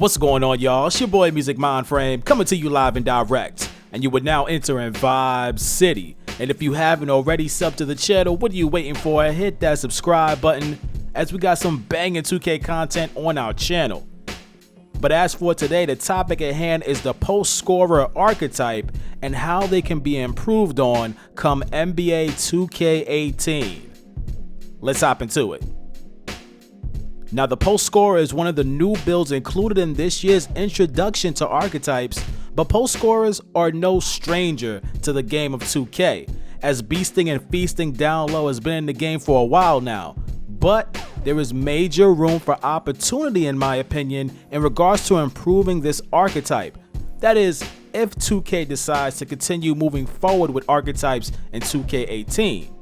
What's going on, y'all? It's your boy Music MindFrame coming to you live and direct, and you would now enter in Vibe City. And if you haven't already subbed to the channel, what are you waiting for? Hit that subscribe button, as we got some banging 2K content on our channel. But as for today, the topic at hand is the post scorer archetype and how they can be improved on come NBA 2K18. Let's hop into it. Now, the post scorer is one of the new builds included in this year's introduction to archetypes, but post scorers are no stranger to the game of 2K, as beasting and feasting down low has been in the game for a while now. But there is major room for opportunity, in my opinion, in regards to improving this archetype. That is, if 2K decides to continue moving forward with archetypes in 2K18.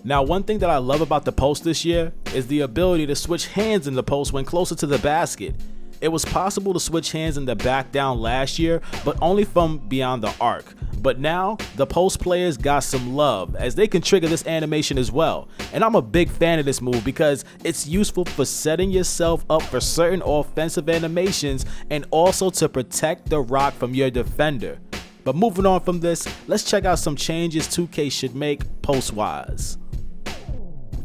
Now, one thing that I love about the post this year is the ability to switch hands in the post when closer to the basket. It was possible to switch hands in the back down last year, but only from beyond the arc. But now, the post players got some love, as they can trigger this animation as well. And I'm a big fan of this move because it's useful for setting yourself up for certain offensive animations and also to protect the rock from your defender. But moving on from this, let's check out some changes 2K should make post-wise.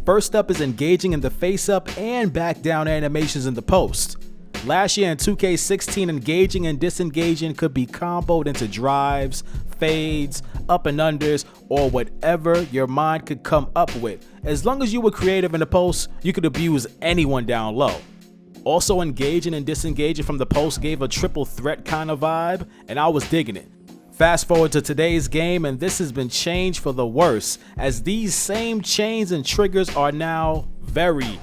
First up is engaging in the face-up and back-down animations in the post. Last year in 2K16, engaging and disengaging could be comboed into drives, fades, up and unders, or whatever your mind could come up with. As long as you were creative in the post, you could abuse anyone down low. Also, engaging and disengaging from the post gave a triple threat kind of vibe, and I was digging it. Fast forward to today's game, and this has been changed for the worse, as these same chains and triggers are now very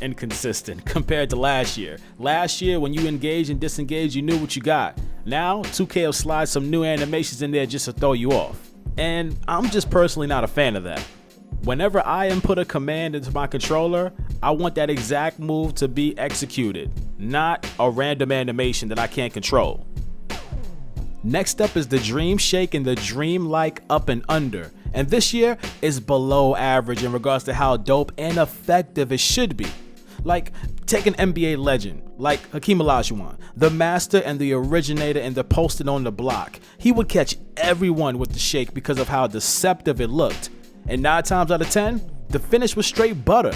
inconsistent compared to last year. Last year, when you engage and disengage, you knew what you got. Now, 2K will slide some new animations in there just to throw you off. And I'm just personally not a fan of that. Whenever I input a command into my controller, I want that exact move to be executed, not a random animation that I can't control. Next up is the Dream Shake and the Dream-like up and under, and this year is below average in regards to how dope and effective it should be. Like, take an NBA legend like Hakeem Olajuwon, the master and the originator in the posting on the block. He would catch everyone with the shake because of how deceptive it looked, and 9 times out of 10, the finish was straight butter.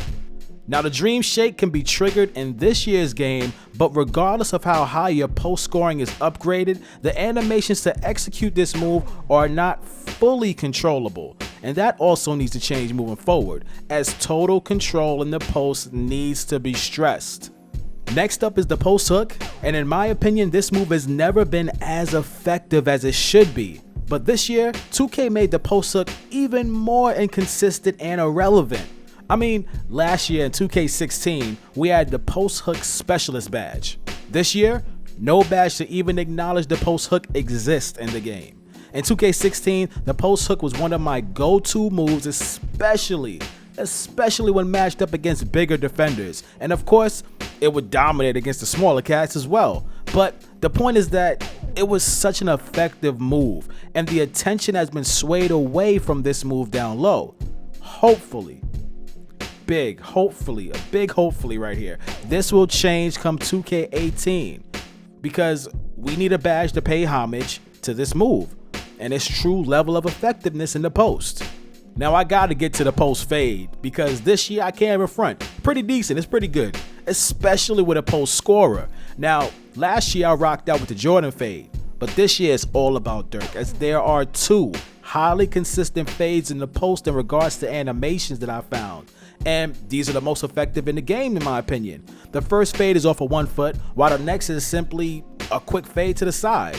Now, the Dream Shake can be triggered in this year's game, but regardless of how high your post scoring is upgraded, the animations to execute this move are not fully controllable, and that also needs to change moving forward, as total control in the post needs to be stressed. Next up is the post hook, and in my opinion, this move has never been as effective as it should be. But this year, 2K made the post hook even more inconsistent and irrelevant. I mean, last year in 2K16, we had the post hook specialist badge. This year, no badge to even acknowledge the post hook exists in the game. In 2K16, the post hook was one of my go-to moves, especially when matched up against bigger defenders. And of course, it would dominate against the smaller cats as well. But the point is that it was such an effective move, and the attention has been swayed away from this move down low. Hopefully a big hopefully right here, this will change come 2K18, because we need a badge to pay homage to this move and its true level of effectiveness in the post. Now, I gotta get to the post fade, because this year I can't even front. Pretty decent, it's pretty good, especially with a post scorer. Now, last year I rocked out with the Jordan fade, but this year it's all about Dirk, as there are 2 highly consistent fades in the post in regards to animations that I found. And these are the most effective in the game, in my opinion. The first fade is off of 1 foot, while the next is simply a quick fade to the side.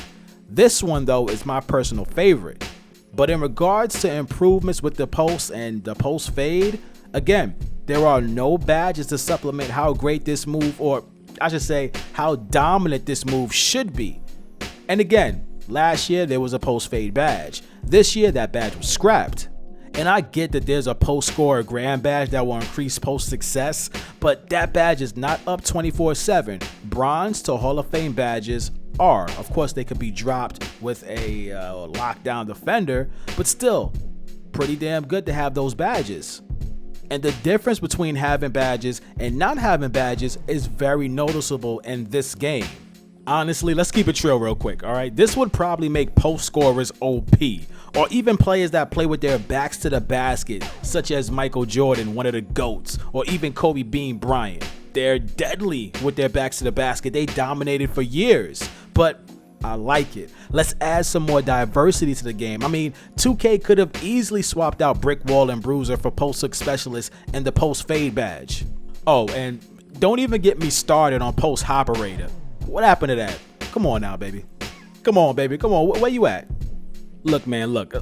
This one, though, is my personal favorite. But in regards to improvements with the post and the post fade, again, there are no badges to supplement how great this move, or I should say, how dominant this move should be. And again, last year there was a post fade badge. This year that badge was scrapped. And I get that there's a post scorer grand badge that will increase post success, but that badge is not up 24/7. Bronze to Hall of Fame badges are. Of course, they could be dropped with a lockdown defender, but still, pretty damn good to have those badges. And the difference between having badges and not having badges is very noticeable in this game. Honestly, let's keep it chill real quick, all right? This would probably make post scorers OP, or even players that play with their backs to the basket, such as Michael Jordan, one of the GOATs, or even Kobe Bean Bryant. They're deadly with their backs to the basket. They dominated for years, but I like it. Let's add some more diversity to the game. I mean, 2K could have easily swapped out Brick Wall and Bruiser for Post Hook Specialist and the Post Fade badge. Oh, and don't even get me started on Post Operator. What happened to that? Come on now, baby. Come on, baby. Come on. Where you at? Look, man, look.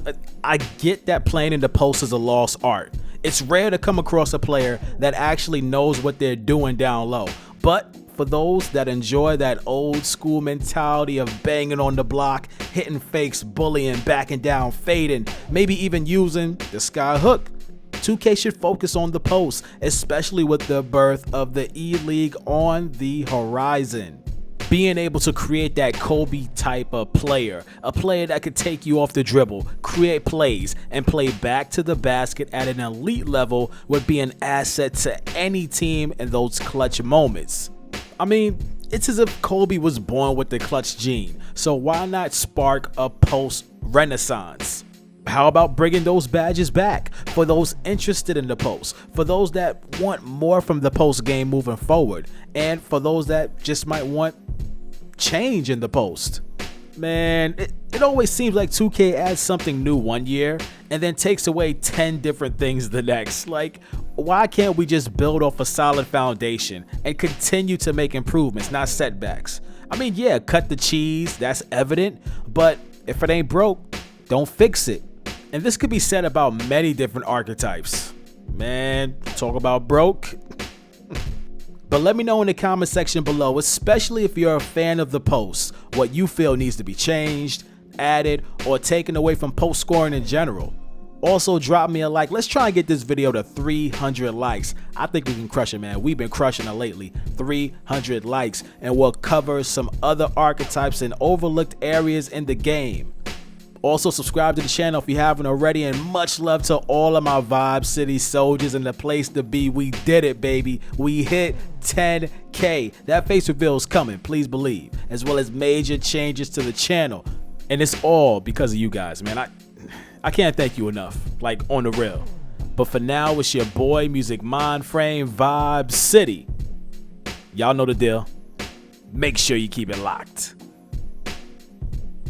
I get that playing in the post is a lost art. It's rare to come across a player that actually knows what they're doing down low. But for those that enjoy that old school mentality of banging on the block, hitting fakes, bullying, backing down, fading, maybe even using the sky hook, 2K should focus on the post, especially with the birth of the E-League on the horizon. Being able to create that Kobe type of player, a player that could take you off the dribble, create plays, and play back to the basket at an elite level would be an asset to any team in those clutch moments. I mean, it's as if Kobe was born with the clutch gene, so why not spark a post renaissance? How about bringing those badges back for those interested in the post, for those that want more from the post game moving forward, and for those that just might want change in the post? Man, it always seems like 2K adds something new one year and then takes away 10 different things the next. Like, why can't we just build off a solid foundation and continue to make improvements, not setbacks? I mean, yeah, cut the cheese, that's evident, but if it ain't broke, don't fix it. And this could be said about many different archetypes. Man, talk about broke. But let me know in the comment section below, especially if you're a fan of the post, what you feel needs to be changed, added, or taken away from post scoring in general. Also, drop me a like. Let's try and get this video to 300 likes. I think we can crush it, man. We've been crushing it lately. 300 likes, and we'll cover some other archetypes and overlooked areas in the game. Also, subscribe to the channel if you haven't already, and much love to all of my Vibe City soldiers and the place to be. We did it, baby. We hit 10K. That face reveal is coming, please believe, as well as major changes to the channel. And it's all because of you guys, man. I can't thank you enough, like on the real. But for now, it's your boy, Music MindFrame, Vibe City. Y'all know the deal. Make sure you keep it locked.